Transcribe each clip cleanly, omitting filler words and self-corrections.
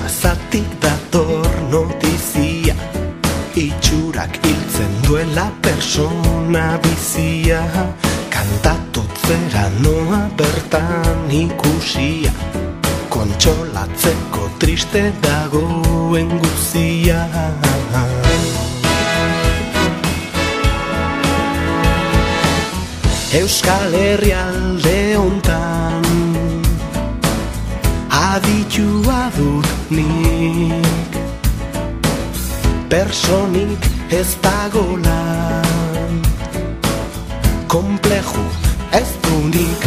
plazatik dator notizia, itxurak hiltzen duela persona bizia, kantatutzera noa bertan ikusia, kontsolatzeko triste dagoen guzia. Euskal Herrialde hontan aditua dut nik, personik ez dagolan, konpleju ez dunik.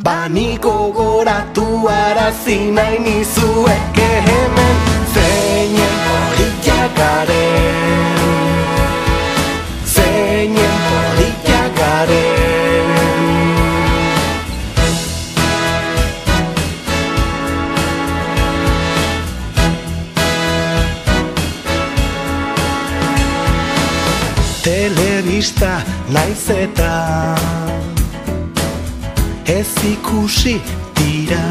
Baniko goratu arazi nahi nizueke hemen, zeinen politak garen, zeinen politak garen. Telebista naiz eta ez ikusi dira,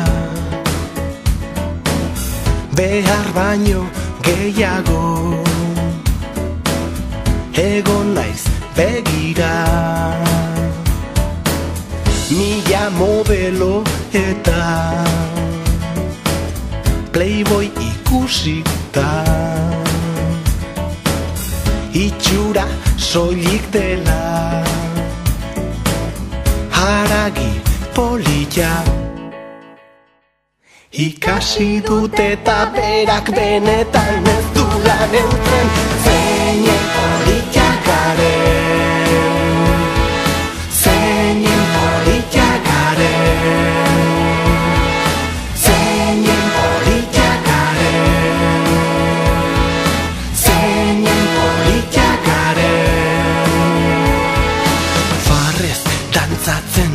behar baino gehiago egon naiz begira. Mila modelo eta Playboy ikusita, itxura soilik dela haragi polita. Ikasi dut eta berak benetan ez dudan eutzen, zeinen politak garen, zeinen politak garen, zeinen politak garen, zeinen politak garen. Farrez dantzatzen,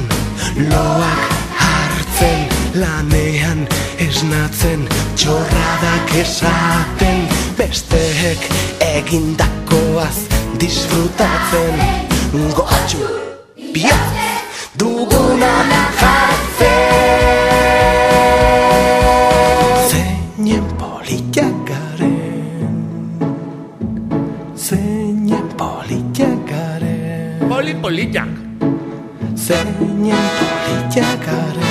loak hartzen, lanean esnatzen, txorradak esaten, besteek egindakoaz disfrutatzen, goatxu bihotz duguna jartzen. Zeinen politak garen, zeinen politak garen, Politak. zeinen politak garen,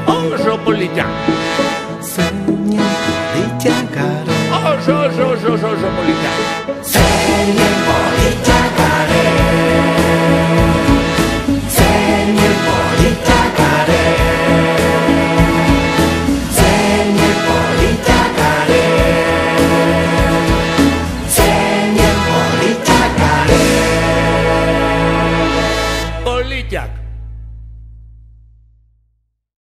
Oso politak. zeinen politak garen, Oso politak. zeinen politak garen.